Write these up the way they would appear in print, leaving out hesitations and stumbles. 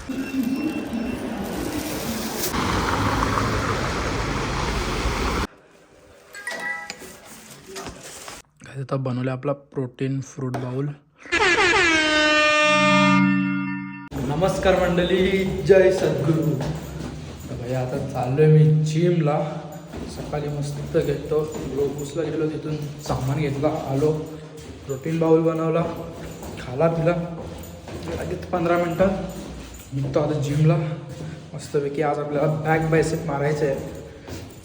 आता बनवलं आपला प्रोटीन फ्रूट बाउल. नमस्कार मंडळी, जय सद्गुरू. तर भाई आता चाललोय मी जिमला. सकाळी मस्त घेतो ग्लोबूसला गेलो, तिथून सामान घेतला, आलो, प्रोटीन बाउल बनवला, खाला पिला, लगेच 15 मिनटात निघतो आता जिमला. मस्तपैकी आज आपल्याला बॅक बायसेप मारायचं आहे.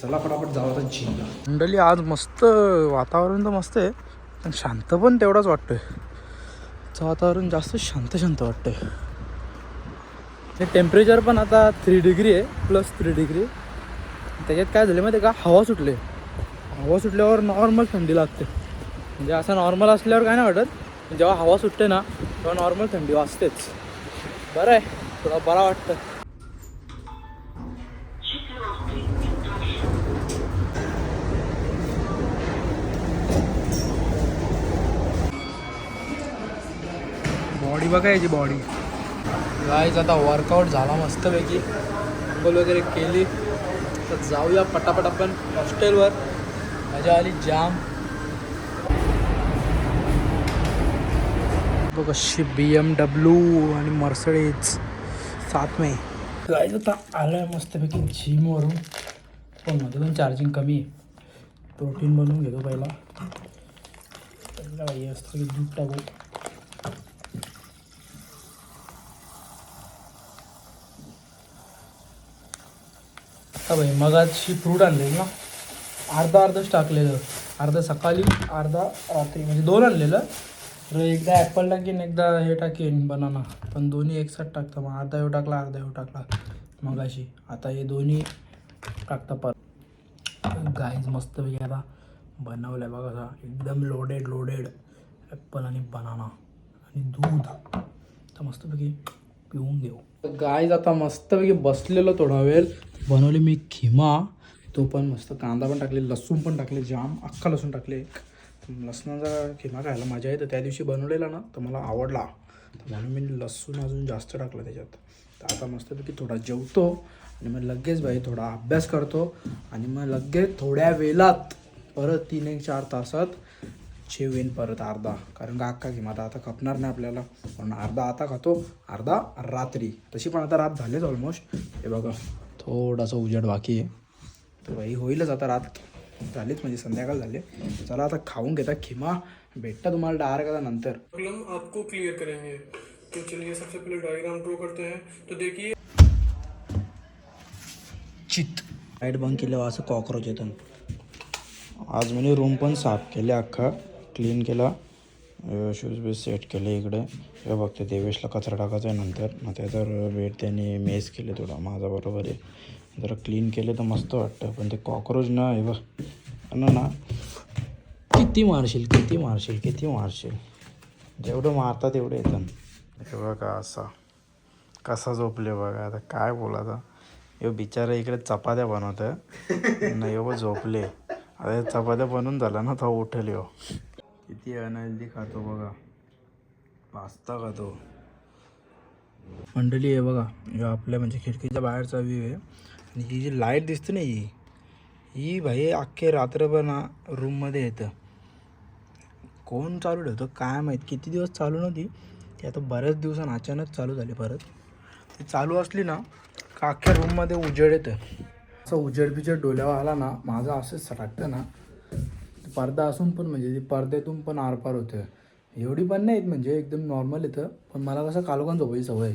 चला फटाफट जाऊ आता जिमला. मंडळी आज मस्त वातावरण तर मस्त आहे, पण शांत पण तेवढाच वाटतोय. वातावरण जास्त शांत वाटतंय. ते टेम्परेचर पण आता 3 डिग्री आहे, +3 डिग्री. त्याच्यात काय झालं माहिती आहे का, हवा सुटल्यावर नॉर्मल थंडी लागते. म्हणजे असं नॉर्मल असल्यावर काय नाही वाटत, जेव्हा हवा सुटते ना तेव्हा नॉर्मल थंडी वाजतेच. बरं आहे, थोडा बरा वाटतं. बॉडी बघा याची बॉडी. गाईज आता वर्कआउट झाला मस्तपैकी, अंघोळ वगैरे केली. तर जाऊया पटापट आपण हॉस्टेलवर. मजा आली जाम. बघ अशी BMW आणि मर्सिडीज 7 मे. गाईज आता आलो आहे मस्तपैकी जिमवरून. पण मध्ये चार्जिंग कमी आहे. प्रोटीन बनवून घेतो पहिला हे असतं की दूध टाकू. हा भाई मगाशी फ्रूट आणलेलं ना, अर्धच टाकलेलं. अर्धा सकाळी, अर्धा रात्री, म्हणजे 2 आणलेलं. तर एकदा ॲपल टाकीन, एकदा हे टाकीन बनाना, पण दोन्ही एकसाथ टाकतं. मग अर्धा टाकला, अर्धा टाकला मगाशी. आता हे दोन्ही टाकतं परत. गाईज मस्तपैकी आता बनवलं आहे बघा, एकदम लोडेड ॲपल आणि बनाना आणि दूध. तर मस्तपैकी पिऊन घेऊ. गाईज आता मस्तपैकी बसलेलो थोडा वेळ. बनवले मी खिमा, तो पण मस्त. कांदा पण टाकले, लसूण पण टाकले, जाम अख्खा लसूण टाकले. लसणाचा खिमा खायला मजा येतं. त्या दिवशी बनवलेला ना तर मला आवडला, तर म्हणून मी लसूण अजून जास्त टाकलं त्याच्यात. तर आता मस्तपैकी थोडा जेवतो आणि मग लगेच भाई थोडा अभ्यास करतो. आणि मग लगेच थोड्या वेळात परत 3-4 तासात जेवेन परत अर्धा. कारण का अख्खा खिमा आता खपणार नाही आपल्याला, पण अर्धा आता खातो, अर्धा रात्री. तशी पण आता रात झालेच ऑलमोस्ट. हे बघा थोडासा उजेड बाकी आहे, तर भाई होईलच आता. रात झालीच, म्हणजे संध्याकाळ झाले. चला आता खाऊन घेता खिमा. भेटता तुम्हाला डायरेक्ट आता नंतर. प्रॉब्लम आपको क्लियर करेंगे. तो चलिए सबसे पहले डायग्राम ड्रॉ करते हैं. तो देखिए चित लाईट बंद केल्यावर असं कॉकरोच येतं. आज मी रूम पण साफ केले, अख्खा क्लीन केला, शूज बीज सेट केले इकडे. हे बघते देवेशला कचरा टाकायचा आहे नंतर. मग त्याचा बेड त्याने मेस केले थोडा, माझा बरोबर आहे. जरा क्लीन केले तर मस्त वाटतं. पण ते कॉकरोच ना, हे बघ ना, किती मारशील. जेवढं मारतात तेवढं येतं. हे बघा असा कसा झोपले बघा. आता काय बोलायचं. हे बिचारा इकडे चपात्या बनवतं नाही हो, झोपले. आता चपात्या बनवून झाला ना, तो उठेल. हो किती अनहेल्दी खातो बघा, पास्ता खातो. मंडळी आहे बघा, हे आपल्या म्हणजे खिडकीच्या बाहेरचा व्ह्यू आहे. आणि ही जी लाईट दिसते ना, ही भाई अख्खे रात्रभर ना रूममध्ये येतं. कोण चालू ठेवतं काय माहीत, किती दिवस चालू नव्हती ती, आता बऱ्याच दिवसांनी अचानक चालू झाली परत. ती चालू असली ना का अख्ख्या रूममध्ये उजेड येतं. असं उजेड डोल्यावर आला ना, माझं असंच वाटतं ना, पडदा असून पण म्हणजे ती पडद्यातून पण आरपार होतं. एवढी पण नाही म्हणजे एकदम नॉर्मल येतं. पण मला कसं कालोखान झोपायची सवय.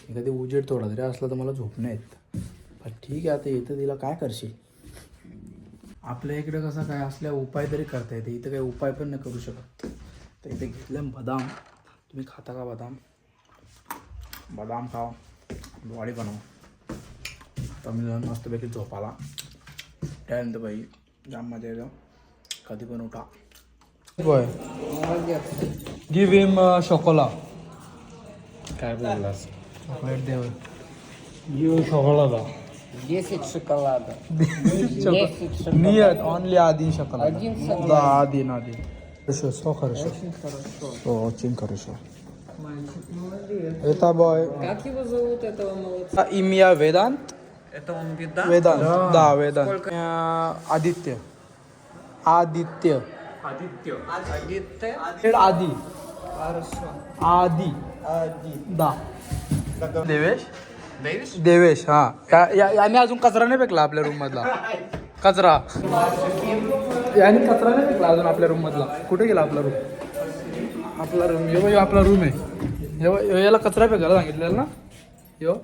एखादी उजेड थोडा तरी असला तर मला झोप नाही येत. पण ठीक आहे, आता येतं तिला काय करशील. आपल्या इकडे कसं काय असल्या उपाय तरी करता येते, इथं काही उपाय पण नाही करू शकत. तर इथे घेतलं बदाम. तुम्ही खाता का बदाम? बदाम खाओ, बॉडी बनव. तमिळनाडू मस्तपैकी झोपाला. त्यानंतर बाई जाम मजा येतं. कधी पण उठा. बॉय गिव हिम शोकोला. काय बोललास? चॉकलेट देव. Give शोकोला. 10 шоколада. Нет, only один шоколад. Один шоколад. Да, один. Хорошо, хорошо. Очень хорошо. Очень хорошо. Это бой. Как его зовут, этого молодца? Имя Ведант. Это он Ведант? Ведант. Да, Ведант. Сколько? Aditya. Aditya. Адитьо. Адитьо? Adi. Хорошо. Adi. Da. Devesh Дэвиш? Devesh हा याने अजून कचरा नाही फेकला आपल्या रूम मधला कचरा याने कचरा नाही फेकला अजून आपल्या रूम मधला कुठे गेला आपला रूम यो आपला रूम आहे यो याला कचरा फेकायला सांगितलेला ना यो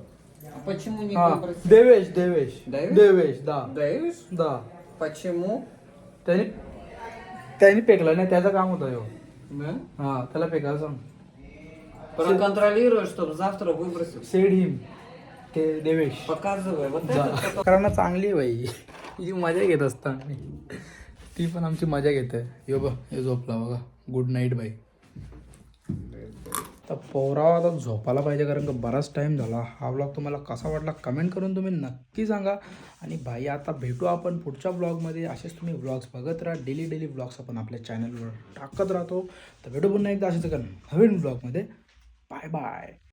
Почему не हा выбросил? देवेश देवेश? देवेश दा Дэвиш? दा Почему? त्याने फेकला नाही त्याचं काम होतं यो Да? हा त्याला फेकायला सांग Проконтролируй, чтобы завтра выбросил. सेड हिम ते देवेश Показывай. Вот это कारण चांगली आहे बाई ही मजा घेत असता ती पण आमची मजा घेते यो बघ हे झोपला बघा गुड नाईट बाई तर पोरावा आता झोपायला पाहिजे कारण का बराच टाईम झाला हा ब्लॉग तुम्हाला कसा वाटला कमेंट करून तुम्ही नक्की सांगा आणि भाई आता भेटू आपण पुढच्या ब्लॉगमध्ये असेच तुम्ही ब्लॉग्स बघत राहा डेली ब्लॉग्स आपण आपल्या चॅनलवर टाकत राहतो तर भेटू पुन्हा एकदा असेच नवीन ब्लॉगमध्ये बाय बाय